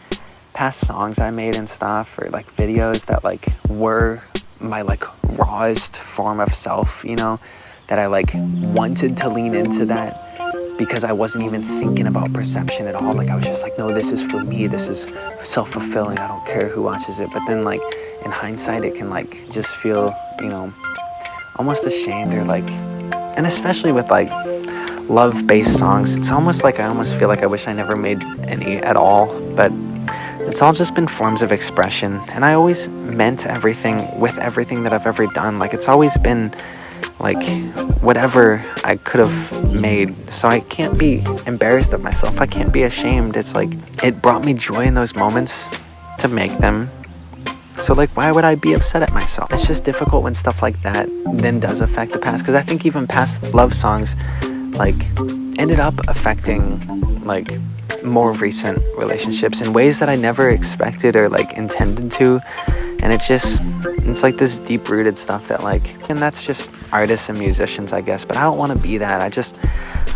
[SPEAKER 1] past songs I made and stuff, or like videos that like were my like rawest form of self, that I like wanted to lean into that because I wasn't even thinking about perception at all. Like I was just like, no, this is for me, this is self-fulfilling, I don't care who watches it. But then like in hindsight it can like just feel, almost ashamed, or like, and especially with like love-based songs, it's almost like I almost feel like I wish I never made any at all. But it's all just been forms of expression, and I always meant everything with everything that I've ever done. Like it's always been like whatever I could have made, so I can't be embarrassed of myself, I can't be ashamed. It's like it brought me joy in those moments to make them, so like why would I be upset at myself? It's just difficult when stuff like that then does affect the past, because I think even past love songs like ended up affecting like more recent relationships in ways that I never expected or like intended to. And it's like this deep-rooted stuff that like, and that's just artists and musicians, I guess, but I don't want to be that. I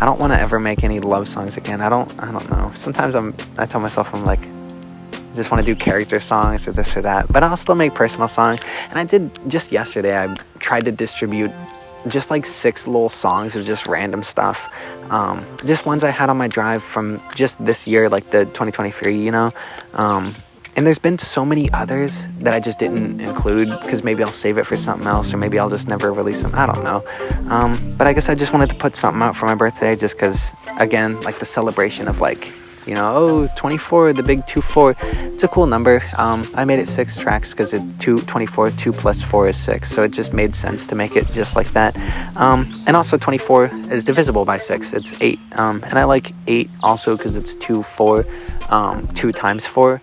[SPEAKER 1] don't want to ever make any love songs again. I don't know. Sometimes I tell myself I'm like, I just want to do character songs or this or that, but I'll still make personal songs. And I did just yesterday, I tried to distribute just like 6 little songs of just random stuff, just ones I had on my drive from just this year, like the 2023, and there's been so many others that I just didn't include because maybe I'll save it for something else, or maybe I'll just never release them, I don't know. But I guess I just wanted to put something out for my birthday, just because, again, like the celebration of like, 24, the big 2-4, it's a cool number. I made it 6 tracks because 24, 2 plus 4 is 6, so it just made sense to make it just like that. And also 24 is divisible by 6, it's 8, and I like 8 also because it's 2 times 4,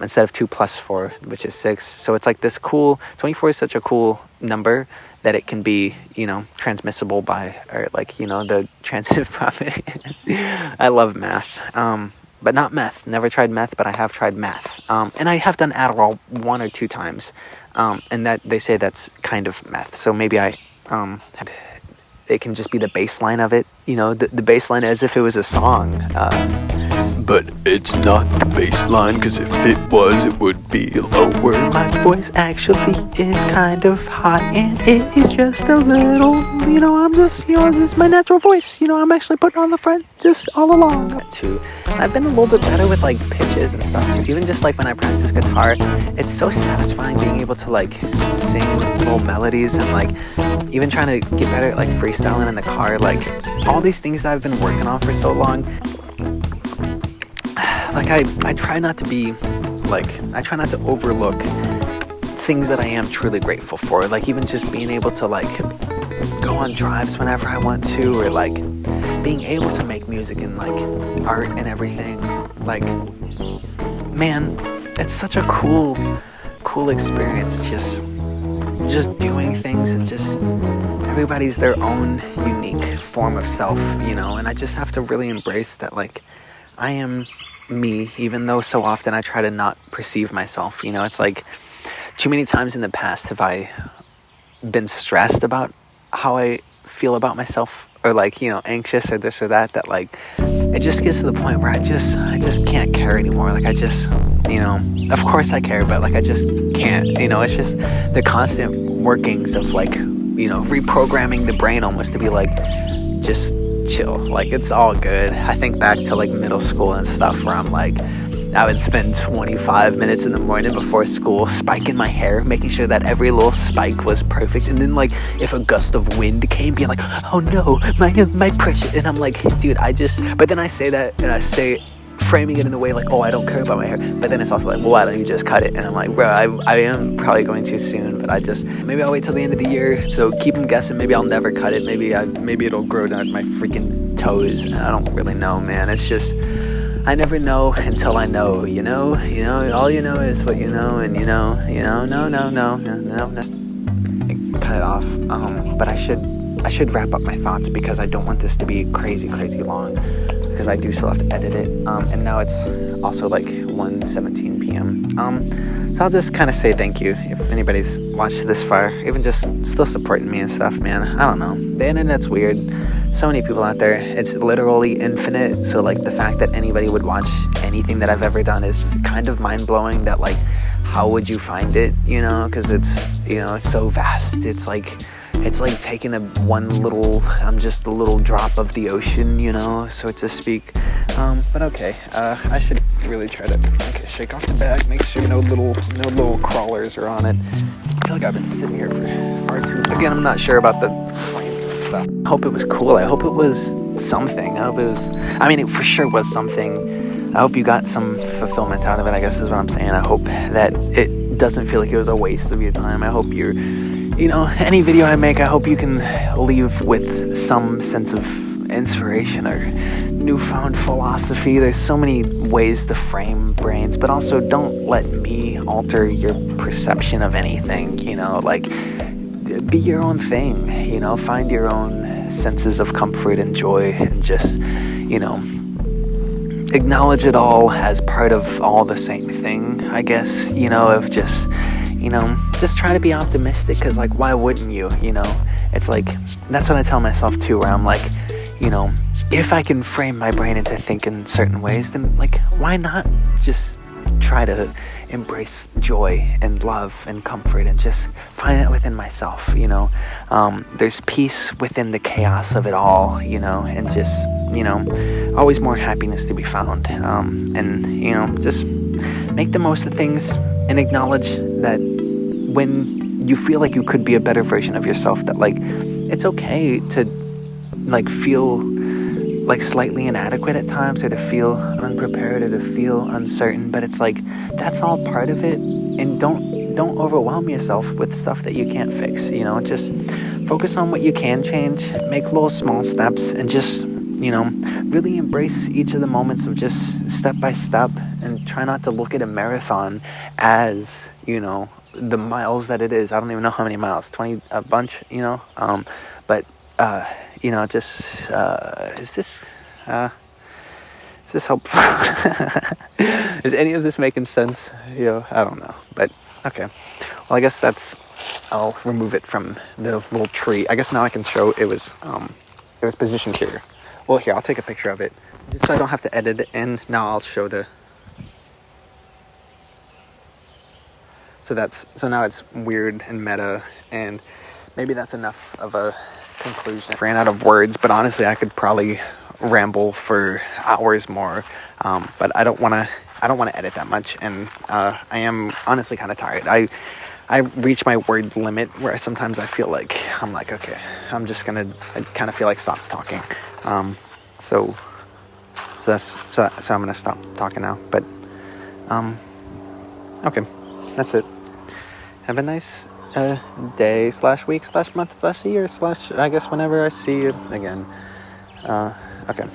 [SPEAKER 1] instead of 2 plus 4, which is 6. So it's like this cool, 24 is such a cool number that it can be, transmissible by, or like, the transitive property. I love math. But not meth. Never tried meth, but I have tried math. And I have done Adderall 1 or 2 times. And that they say that's kind of meth. So maybe it can just be the baseline of it. The baseline as if it was a song. But it's not the baseline, because if it was, it would be lower. My voice actually is kind of high, and it is just a little, I'm just, this is my natural voice. I'm actually putting on the front just all along. Too. I've been a little bit better with like pitches and stuff too. Even just like when I practice guitar, it's so satisfying being able to like sing little melodies, and like even trying to get better at like freestyling in the car. Like all these things that I've been working on for so long. Like I try not to be like, I try not to overlook things that I am truly grateful for. Like even just being able to like go on drives whenever I want to, or like being able to make music and like art and everything. Like, man, it's such a cool experience. Just doing things, and just everybody's their own unique form of self, and I just have to really embrace that. Like I am me, even though so often I try to not perceive myself. It's like too many times in the past have I been stressed about how I feel about myself, or like anxious or this or that like it just gets to the point where I just can't care anymore. Like I just of course I care, but like I just can't. It's just the constant workings of like reprogramming the brain almost to be like, just chill, like it's all good. I think back to like middle school and stuff where I'm like, I would spend 25 minutes in the morning before school spiking my hair, making sure that every little spike was perfect. And then, like, if a gust of wind came, being like, oh no, my precious. And I'm like, dude, but then I say that, and I say, framing it in the way like, oh, I don't care about my hair. But then it's also like, well, why don't you just cut it? And I'm like, bro, I am probably going too soon, but maybe I'll wait till the end of the year. So keep them guessing. Maybe I'll never cut it. Maybe it'll grow down to my freaking toes. I don't really know, man. It's just, I never know until I know, you know, all you know is what you know, and no, just cut it off. But I should wrap up my thoughts because I don't want this to be crazy long, because I do still have to edit it. And now it's also like 1:17 p.m. So I'll just kind of say thank you if anybody's watched this far, even just still supporting me and stuff, man. I don't know. The internet's weird. So many people out there. It's literally infinite. So like the fact that anybody would watch anything that I've ever done is kind of mind-blowing. That like, how would you find it? You know, because it's, you know, it's so vast. It's like taking just a little drop of the ocean, you know, so to speak. But okay, I should really try to shake off the bag, make sure no little crawlers are on it. I feel like I've been sitting here for far too long. Again, I'm not sure about the flames and stuff. I hope it was cool. I hope it was something. It for sure was something. I hope you got some fulfillment out of it, I guess is what I'm saying. I hope that it doesn't feel like it was a waste of your time. I hope any video I make, I hope you can leave with some sense of inspiration or newfound philosophy. There's so many ways to frame brains, but also don't let me alter your perception of anything, like be your own thing, find your own senses of comfort and joy, and just, acknowledge it all as part of all the same thing, I guess, of just try to be optimistic, because like, why wouldn't you? It's like, that's what I tell myself too, where I'm like, if I can frame my brain into thinking certain ways, then like, why not just try to embrace joy and love and comfort and just find it within myself. There's peace within the chaos of it all, and just, always more happiness to be found. And just make the most of things and acknowledge that when you feel like you could be a better version of yourself, that like, it's okay to like feel like slightly inadequate at times, or to feel unprepared, or to feel uncertain, but it's like, that's all part of it. And don't overwhelm yourself with stuff that you can't fix. Just focus on what you can change, make little small steps, and just really embrace each of the moments of just step by step, and try not to look at a marathon as the miles that it is. I don't even know how many miles, 20, a bunch, but just is this helpful? Is any of this making sense? I don't know, but okay. Well, I guess I'll remove it from the little tree. I guess now I can show it was positioned here. Well, here, I'll take a picture of it just so I don't have to edit it in. Now I'll show so now it's weird and meta, and maybe that's enough of a conclusion. I ran out of words, but honestly, I could probably ramble for hours more. But I don't want to edit that much, and I am honestly kind of tired. I reach my word limit where sometimes I feel like I'm like, okay, I kind of feel like stop talking. So I'm gonna stop talking now. But okay, that's it. Have a nice day / week / month / year / I guess whenever I see you again. Okay.